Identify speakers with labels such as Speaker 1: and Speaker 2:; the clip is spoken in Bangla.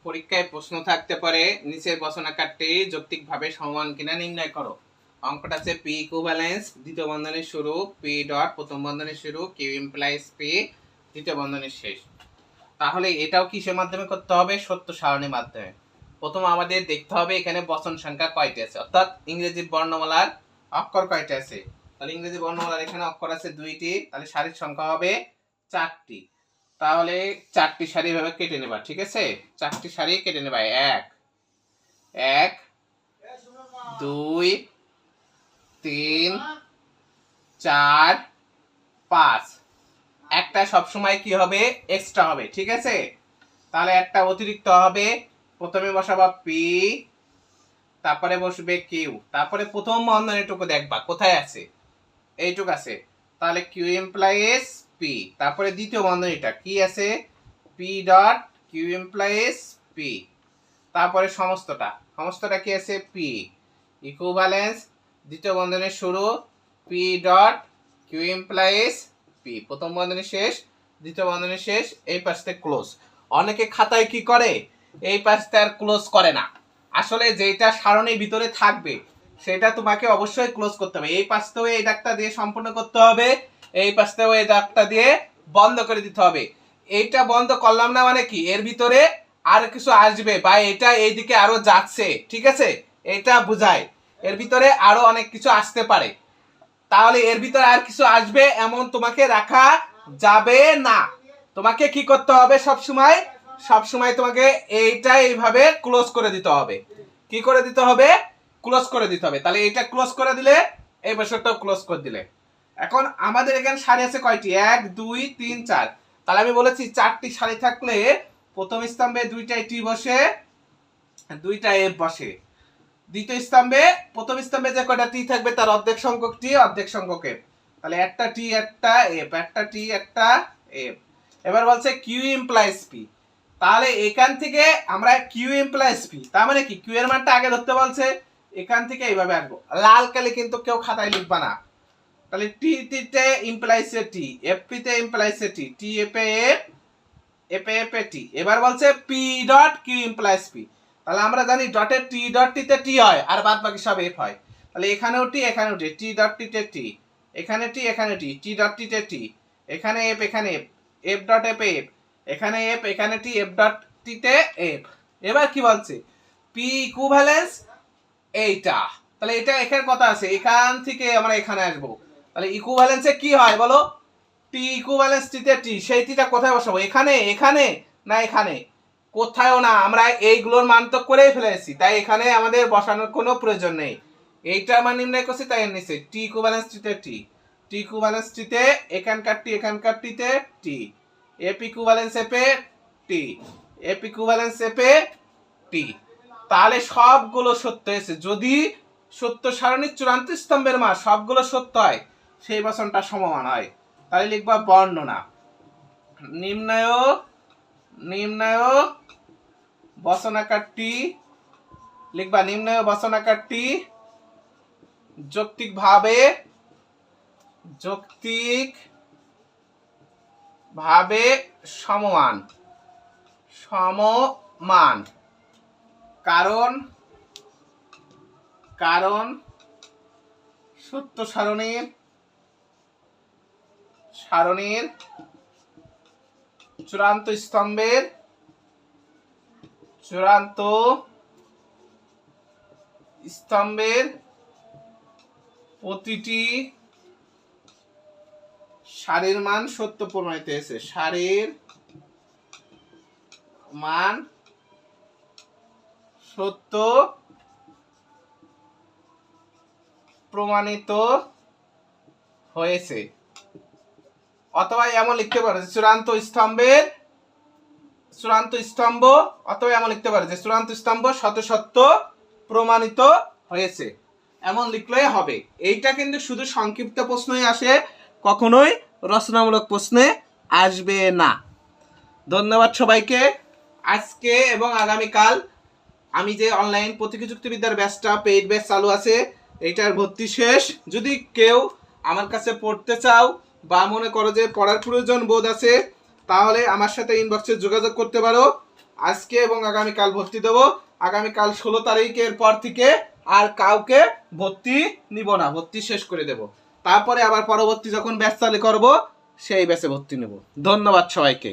Speaker 1: পরীক্ষায় প্রশ্ন থাকতে পারে নিচের বচনাকারটি যৌক্তিকভাবে সমান কিনা নির্ণয় করো। অঙ্কটা আছে পি ইকুইভ্যালেন্স দ্বিতীয় বন্ধনীর শুরু পি ডট প্রথম বন্ধনীর শুরু কিউ ইমপ্লাইজ পি দ্বিতীয় বন্ধনীর শেষ। তাহলে এটাও কিসের মাধ্যমে করতে হবে? সত্য সারণীর মাধ্যমে। প্রথম আমাদের দেখতে হবে এখানে বচন সংখ্যা কয়টি আছে, অর্থাৎ ইংরেজি বর্ণমালার অক্ষর কয়টি আছে। তাহলে ইংরেজি বর্ণমালার এখানে অক্ষর আছে 2টি, তাহলে সারির সংখ্যা হবে 4টি। তাহলে 4টি সারি ভাবে কেটে নেবা, ঠিক আছে? 4টি সারি কেটে নেবা। 1 1 2 3 4 5। একটা সবসময় কি হবে? এক্সট্রা হবে, ঠিক আছে? তাহলে একটা অতিরিক্ত হবে। প্রথমে বসাবা পি, তারপরে বসবে কিউ, তারপরে প্রথম বন্ধনীটুকু দেখবা কোথায় আছে, এইটুকু আছে। তাহলে কিউ ইমপ্লাইজ পি, তারপরে দ্বিতীয় বন্ধনীটা কি আছে? P dot Q implies P, তারপরে সমস্তটা কি আছে? পি ইকুইভ্যালেন্স দ্বিতীয় বন্ধনীর শুরু P dot Q implies P, প্রথম বন্ধনী শেষ দ্বিতীয় বন্ধনী শেষ, এই পাশে ক্লোজ। অনেকে খাতায় কি করে? এই পাশটা আর ক্লোজ করে না। আসলে যেটা সারণীর ভিতরে থাকবে সেটা তোমাকে অবশ্যই ক্লোজ করতে হবে। এই পাশটাও এই দাগটা দিয়ে সম্পূর্ণ করতে হবে, এই পাশটাও এই দাগটা দিয়ে বন্ধ করে দিতে হবে। এইটা বন্ধ করলাম না মানে কি এর ভিতরে আর কিছু আসবে বা এটা এইদিকে আরো যাচ্ছে, ঠিক আছে? এটা বোঝায় এর ভিতরে আরো অনেক কিছু আসতে পারে। তাহলে এর ভিতরে আর কিছু আসবে এমন তোমাকে রাখা যাবে না। তোমাকে কি করতে হবে? সবসময় তোমাকে এইটা এইভাবে ক্লোজ করে দিতে হবে। কি করে দিতে হবে? ক্লোজ করে দিতে হবে। তাহলে এটা ক্লোজ করে দিলে এই বছরটাও ক্লোজ করে দিলে। এখন আমাদের এখানে সারি আছে কয়টি? 1 2 3 4। তাহলে আমি বলেছি 4টি সারি থাকলে প্রথম স্তম্ভে 2টা টি বসে 2টা এফ বসে। দ্বিতীয় স্তম্ভে প্রথম স্তম্ভে যে কয়টা টি থাকবে তার অর্ধেক সংখ্যক টি অর্ধেক সংখ্যক এফ। তাহলে একটা টি একটা এফ, একটা টি একটা এফ। এবার বলছে কিউ ইমপ্লাইজ পি। তাহলে এখান থেকে আমরা কিউ ইমপ্লাইজ পি, তার মানে কি কিউ এর মানটা আগে ধরতে বলছে। এখান থেকে এইভাবে আঁকবো, লাল কালি কিন্তু কেউ খাতায় লিখবা না। তাহলে টি তে ইমপ্লাইজ এ টি, এফ পি তে ইমপ্লাইজ এ টি, টি এফ এ এফ, এফ এ এফ এ টি। এবার বলছে P dot Q implies P. তাহলে আমরা জানি ডটের টি ডট টি তে টি হয় আর বাদ বাকি সব এফ হয়। তাহলে এখানেও টি এখানেও টি, টি ডট টি তে টি, এখানে টি এখানে টি, টি ডট টি তে টি, এখানে এফ এখানে F, F dot F F, এখানে এফ এখানে টি, এফ ডট টি তে এফ। এবার কি বলছে? পি ইকুইভ্যালেন্স এইটা। তাহলে এটা এখানে কথা আছে, এখান থেকে আমরা এখানে আসবো। তাহলে ইকুইভ্যালেন্সে কি হয় বলো? টি ইকুইভ্যালেন্স টি তে টি, সেই টিটা কোথায় বসাবো? এখানে এখানে না এখানে? কোথায়ও না, আমরা এইগুলোর মান তো করেই ফেলেছি, তাই এখানে আমাদের বসানোর কোনো প্রয়োজন নেই। এইটা মান নির্ণয় করছি তাই এর নিচে টি ইকুইভ্যালেন্স টি তে টি, টি ইকুইভ্যালেন্স টি তে এখানকার টি তে টি, এফ ইকুইভ্যালেন্স এফ এ টি, এফ ইকুইভ্যালেন্স এফ এ টি। তাহলে সবগুলো সত্য হয়েছে। যদি সত্য সারণীর চূড়ান্ত স্তম্ভের মান সবগুলো সত্য হয় সেই বচনটা সমমান হয়। তাহলে লিখবা বর্ণনা। নিম্নয় বচনাকারটি লিখবা, নিম্নয় বচনাকারটি যৌক্তিকভাবে সমমান কারণ সত্য সারণীর চূড়ান্ত স্তম্ভের প্রতিটি সারির মান সত্য প্রমাণিত হয়েছে। সারির মান সত্য প্রমাণিত হয়েছে। অথবা এমন লিখতে পারো যে চূড়ান্ত স্তম্ভ, অথবা এমন লিখতে পারো যে চূড়ান্ত স্তম্ভ সত্য প্রমাণিত হয়েছে, এমন লিখলেই হবে। এইটা কিন্তু শুধু সংক্ষিপ্ত প্রশ্নই আসে, কখনোই রচনামূলক প্রশ্নে আসবে না। ধন্যবাদ সবাইকে। আজকে এবং আগামীকাল আমি যে অনলাইন প্রতীকী যুক্তিবিদ্যার ব্যাচটা পেইড ব্যাচ চালু আছে, এইটার ভর্তি শেষ। যদি কেউ আমার কাছে পড়তে চাও বা মনে করো যে পড়ার প্রয়োজন বোধ আছে, তাহলে আমার সাথে ইনবক্সে যোগাযোগ করতে পারো। আজকে এবং আগামীকাল ভর্তি দেব। আগামীকাল 16 তারিখের পর থেকে আর কাউকে ভর্তি নিব না, ভর্তি শেষ করে দেব। তারপরে আবার পরবর্তী যখন ব্যাচ চালু করব সেই ব্যাচে ভর্তি নেব। ধন্যবাদ সবাইকে।